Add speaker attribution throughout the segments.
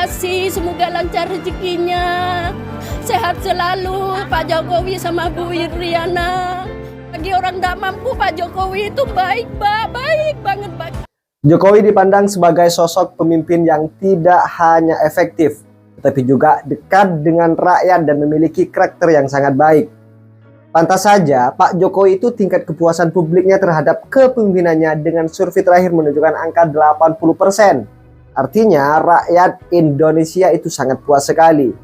Speaker 1: kasih, semoga lancar rezekinya. Sehat selalu Pak Jokowi sama Bu Iriana. Bagi orang tidak mampu, Pak Jokowi itu baik, baik banget, Pak.
Speaker 2: Jokowi dipandang sebagai sosok pemimpin yang tidak hanya efektif, tetapi juga dekat dengan rakyat dan memiliki karakter yang sangat baik. Pantas saja Pak Jokowi itu tingkat kepuasan publiknya terhadap kepemimpinannya dengan survei terakhir menunjukkan angka 80%. Artinya rakyat Indonesia itu sangat puas sekali.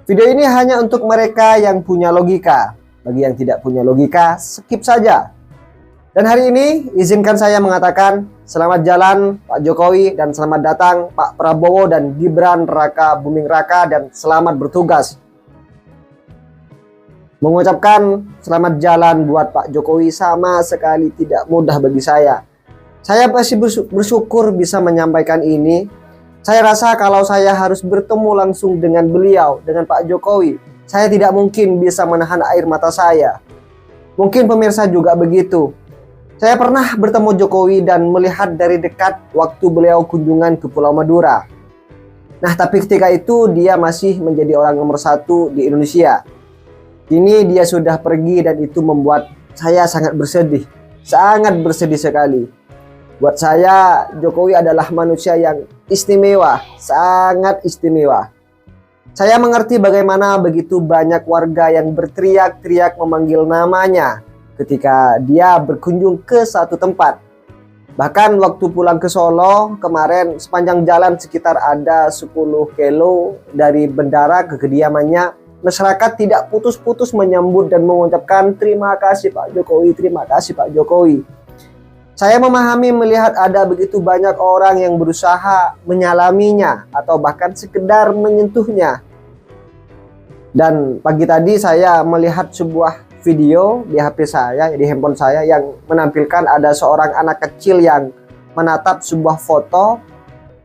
Speaker 2: Video ini hanya untuk mereka yang punya logika. Bagi yang tidak punya logika, skip saja. Dan hari ini izinkan saya mengatakan selamat jalan Pak Jokowi dan selamat datang Pak Prabowo dan Gibran Raka Buming Raka dan selamat bertugas. Mengucapkan selamat jalan buat Pak Jokowi sama sekali tidak mudah bagi saya. Saya masih bersyukur bisa menyampaikan ini. Saya rasa kalau saya harus bertemu langsung dengan beliau, dengan Pak Jokowi, saya tidak mungkin bisa menahan air mata saya. Mungkin pemirsa juga begitu. Saya pernah bertemu Jokowi dan melihat dari dekat waktu beliau kunjungan ke Pulau Madura. Nah, tapi ketika itu dia masih menjadi orang nomor 1 di Indonesia. Kini dia sudah pergi dan itu membuat saya sangat bersedih sekali. Buat saya, Jokowi adalah manusia yang istimewa, sangat istimewa. Saya mengerti bagaimana begitu banyak warga yang berteriak-teriak memanggil namanya ketika dia berkunjung ke satu tempat. Bahkan waktu pulang ke Solo kemarin, sepanjang jalan sekitar ada 10 kilo dari bandara ke kediamannya, masyarakat tidak putus-putus menyambut dan mengucapkan terima kasih Pak Jokowi, terima kasih Pak Jokowi. Saya memahami melihat ada begitu banyak orang yang berusaha menyalaminya atau bahkan sekedar menyentuhnya. Dan pagi tadi saya melihat sebuah video di HP saya, di handphone saya yang menampilkan ada seorang anak kecil yang menatap sebuah foto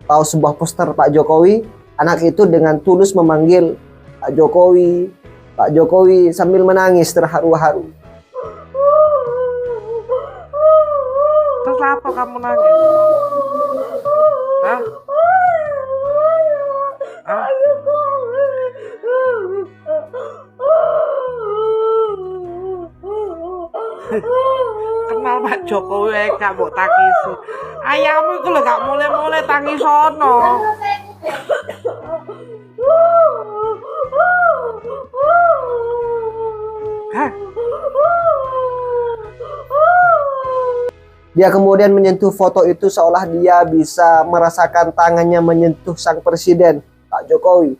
Speaker 2: atau sebuah poster Pak Jokowi. Anak itu dengan tulus memanggil Pak Jokowi, Pak Jokowi sambil menangis terharu-haru.
Speaker 3: Terus apa kamu nangis? Hah? Hah? Kenal Pak Jokowi gak mau tangis. Ayahmu itu lho gak mulai-mulai tangis sono. Hah?
Speaker 2: Dia kemudian menyentuh foto itu seolah dia bisa merasakan tangannya menyentuh sang presiden, Pak Jokowi.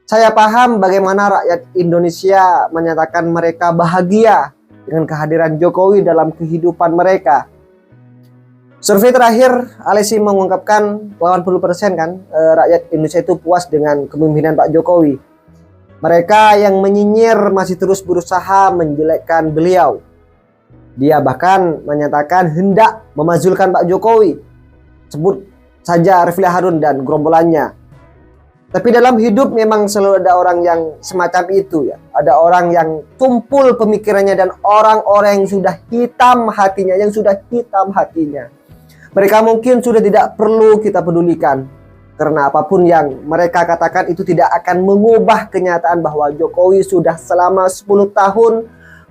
Speaker 2: Saya paham bagaimana rakyat Indonesia menyatakan mereka bahagia dengan kehadiran Jokowi dalam kehidupan mereka. Survei terakhir LSI mengungkapkan 80% kan rakyat Indonesia itu puas dengan kepemimpinan Pak Jokowi. Mereka yang menyinyir masih terus berusaha menjelekkan beliau. Dia bahkan menyatakan hendak memazulkan Pak Jokowi. Sebut saja Refli Harun dan gerombolannya. Tapi dalam hidup memang selalu ada orang yang semacam itu ya. Ada orang yang tumpul pemikirannya dan orang-orang yang sudah hitam hatinya, Mereka mungkin sudah tidak perlu kita pedulikan. Karena apapun yang mereka katakan itu tidak akan mengubah kenyataan bahwa Jokowi sudah selama 10 tahun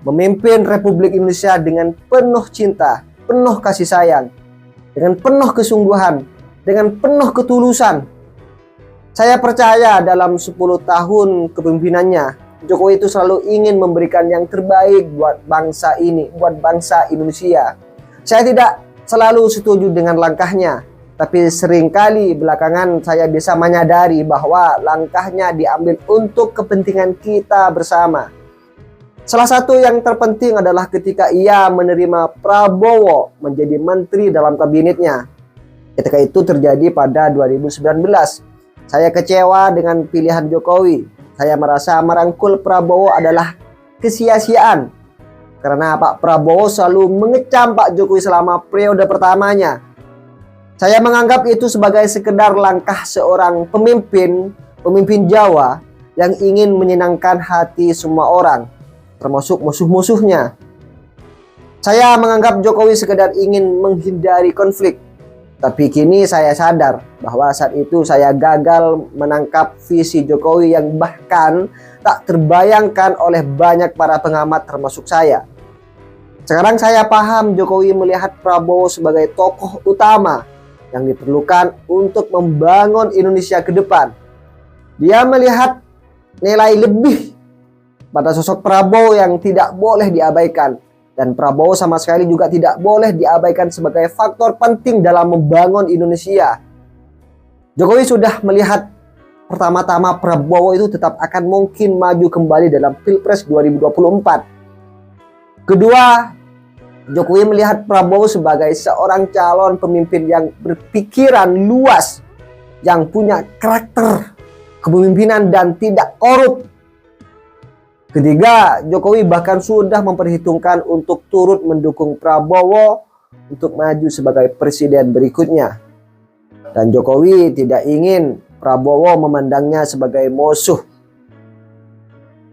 Speaker 2: memimpin Republik Indonesia dengan penuh cinta, penuh kasih sayang, dengan penuh kesungguhan, dengan penuh ketulusan. Saya percaya dalam 10 tahun kepemimpinannya, Jokowi itu selalu ingin memberikan yang terbaik buat bangsa ini, buat bangsa Indonesia. Saya tidak selalu setuju dengan langkahnya, tapi seringkali belakangan saya bisa menyadari bahwa langkahnya diambil untuk kepentingan kita bersama. Salah satu yang terpenting adalah ketika ia menerima Prabowo menjadi menteri dalam kabinetnya. Ketika itu terjadi pada 2019. Saya kecewa dengan pilihan Jokowi. Saya merasa merangkul Prabowo adalah kesia-siaan. Karena Pak Prabowo selalu mengecam Pak Jokowi selama periode pertamanya. Saya menganggap itu sebagai sekedar langkah seorang pemimpin Jawa yang ingin menyenangkan hati semua orang, termasuk musuh-musuhnya. Saya menganggap Jokowi sekedar ingin menghindari konflik. Tapi kini saya sadar bahwa saat itu saya gagal menangkap visi Jokowi yang bahkan tak terbayangkan oleh banyak para pengamat termasuk saya. Sekarang saya paham Jokowi melihat Prabowo sebagai tokoh utama yang diperlukan untuk membangun Indonesia ke depan. Dia melihat nilai lebih pada sosok Prabowo yang tidak boleh diabaikan. Dan Prabowo sama sekali juga tidak boleh diabaikan sebagai faktor penting dalam membangun Indonesia. Jokowi sudah melihat pertama-tama Prabowo itu tetap akan mungkin maju kembali dalam Pilpres 2024. Kedua, Jokowi melihat Prabowo sebagai seorang calon pemimpin yang berpikiran luas, yang punya karakter kepemimpinan dan tidak korup. Ketiga, Jokowi bahkan sudah memperhitungkan untuk turut mendukung Prabowo untuk maju sebagai presiden berikutnya. Dan Jokowi tidak ingin Prabowo memandangnya sebagai musuh.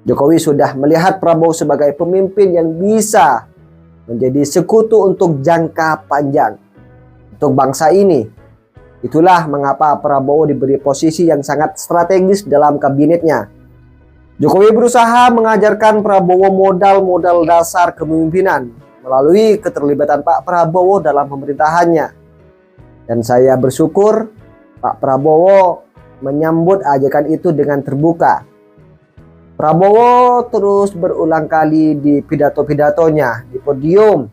Speaker 2: Jokowi sudah melihat Prabowo sebagai pemimpin yang bisa menjadi sekutu untuk jangka panjang untuk bangsa ini. Itulah mengapa Prabowo diberi posisi yang sangat strategis dalam kabinetnya. Jokowi berusaha mengajarkan Prabowo modal-modal dasar kepemimpinan melalui keterlibatan Pak Prabowo dalam pemerintahannya. Dan saya bersyukur Pak Prabowo menyambut ajakan itu dengan terbuka. Prabowo terus berulang kali di pidato-pidatonya di podium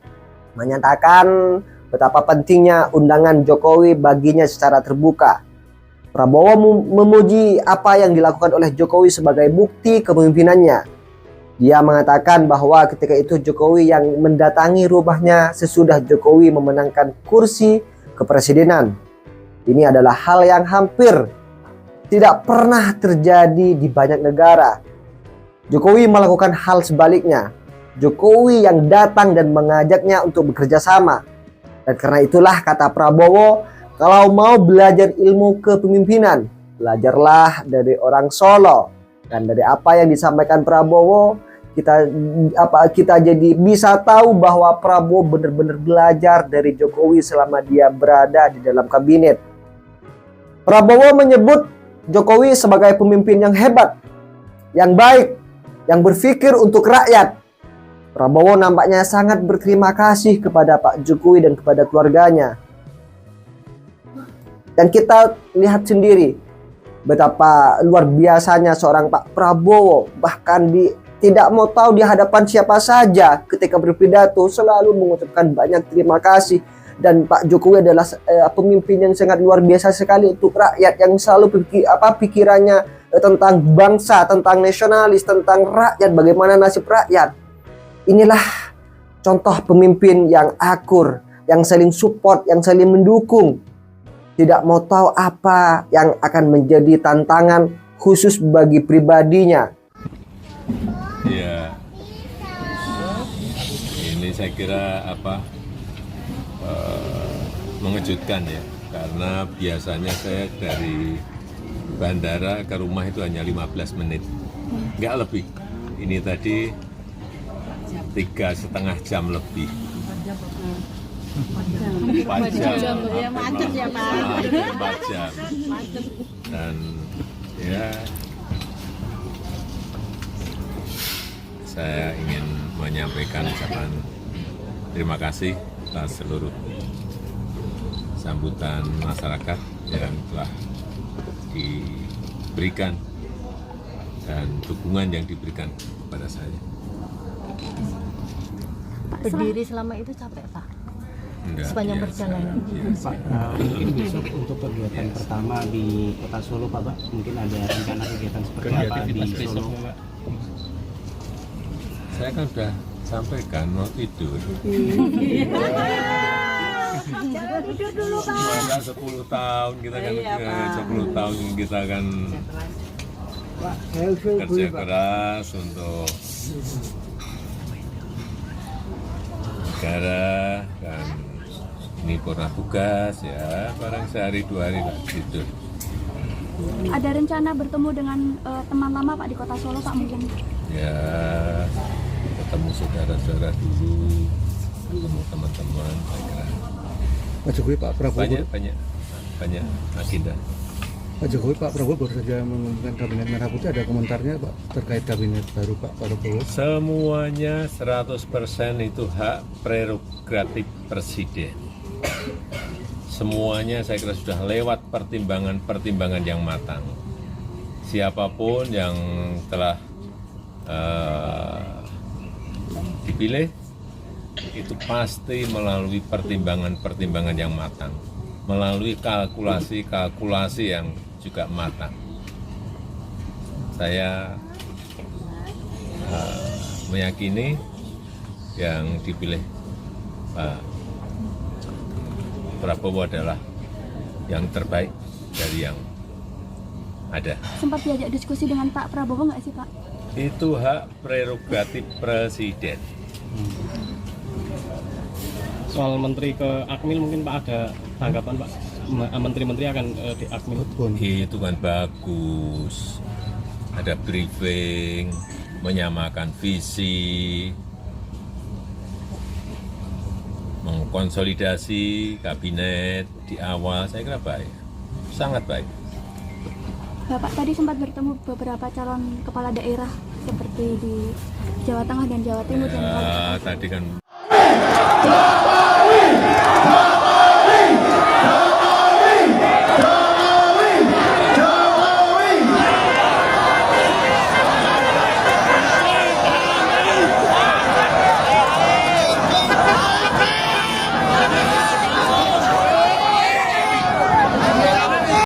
Speaker 2: menyatakan betapa pentingnya undangan Jokowi baginya secara terbuka. Prabowo memuji apa yang dilakukan oleh Jokowi sebagai bukti kepemimpinannya. Dia mengatakan bahwa ketika itu Jokowi yang mendatangi rumahnya sesudah Jokowi memenangkan kursi kepresidenan. Ini adalah hal yang hampir tidak pernah terjadi di banyak negara. Jokowi melakukan hal sebaliknya. Jokowi yang datang dan mengajaknya untuk bekerja sama. Dan karena itulah kata Prabowo, kalau mau belajar ilmu kepemimpinan, belajarlah dari orang Solo. Dan dari apa yang disampaikan Prabowo, kita jadi bisa tahu bahwa Prabowo benar-benar belajar dari Jokowi selama dia berada di dalam kabinet. Prabowo menyebut Jokowi sebagai pemimpin yang hebat, yang baik, yang berpikir untuk rakyat. Prabowo nampaknya sangat berterima kasih kepada Pak Jokowi dan kepada keluarganya. Dan kita lihat sendiri betapa luar biasanya seorang Pak Prabowo, bahkan tidak mau tahu di hadapan siapa saja ketika berpidato selalu mengucapkan banyak terima kasih. Dan Pak Jokowi adalah pemimpin yang sangat luar biasa sekali untuk rakyat, yang selalu pikirannya tentang bangsa, tentang nasionalis, tentang rakyat, bagaimana nasib rakyat. Inilah contoh pemimpin yang akur, yang saling support, yang saling mendukung. Tidak mau tahu apa yang akan menjadi tantangan khusus bagi pribadinya.
Speaker 4: Ya, ini saya kira mengejutkan ya, karena biasanya saya dari bandara ke rumah itu hanya 15 menit, nggak lebih. Ini tadi 3,5 jam lebih. 4 jam.
Speaker 1: Ya, macet ya Pak.
Speaker 4: 4 jam. Dan ya, saya ingin menyampaikan ucapan terima kasih atas seluruh sambutan masyarakat yang telah diberikan dan dukungan yang diberikan kepada saya.
Speaker 5: Berdiri selama itu capek Pak?
Speaker 4: Enggak,
Speaker 5: Sepanjang
Speaker 4: biasa,
Speaker 5: perjalanan.
Speaker 4: biasa.
Speaker 6: Pak, mungkin besok untuk kegiatan pertama di Kota Solo Pak, mungkin ada rencana kegiatan seperti apa di Solo?
Speaker 4: Saya kan sudah sampaikan mau tidur. Masa 10 tahun kita kan 10 tahun kita kan kerja keras untuk negara, dan ini pernah tugas ya, barang sehari 2 hari nggak tidur.
Speaker 7: Ada rencana bertemu dengan teman lama Pak di Kota Solo Pak mungkin?
Speaker 4: Ya, ketemu saudara-saudara dulu, ketemu teman-teman, saya kira
Speaker 8: Pak Jokowi, Pak Prabowo.
Speaker 4: Banyak agenda.
Speaker 8: Pak Jokowi, Pak Prabowo baru saja mengumumkan kabinet merah putih. Ada komentarnya Pak terkait kabinet baru Pak Prabowo?
Speaker 4: Semuanya 100% itu hak prerogatif presiden. Semuanya saya kira sudah lewat pertimbangan-pertimbangan yang matang. Siapapun yang telah dipilih itu pasti melalui pertimbangan-pertimbangan yang matang, melalui kalkulasi-kalkulasi yang juga matang. Saya meyakini yang dipilih Pak Prabowo adalah yang terbaik dari yang ada.
Speaker 7: Sempat diajak diskusi dengan Pak Prabowo nggak sih Pak?
Speaker 4: Itu hak prerogatif presiden.
Speaker 6: Soal menteri ke Akmil mungkin Pak ada tanggapan Pak? Menteri-menteri akan di Akmil.
Speaker 4: Itu kan bagus. Ada briefing, menyamakan visi, mengkonsolidasi kabinet di awal, saya kira baik. Sangat baik.
Speaker 7: Bapak tadi sempat bertemu beberapa calon kepala daerah seperti di Jawa Tengah dan Jawa Timur.
Speaker 4: Ya, tadi kan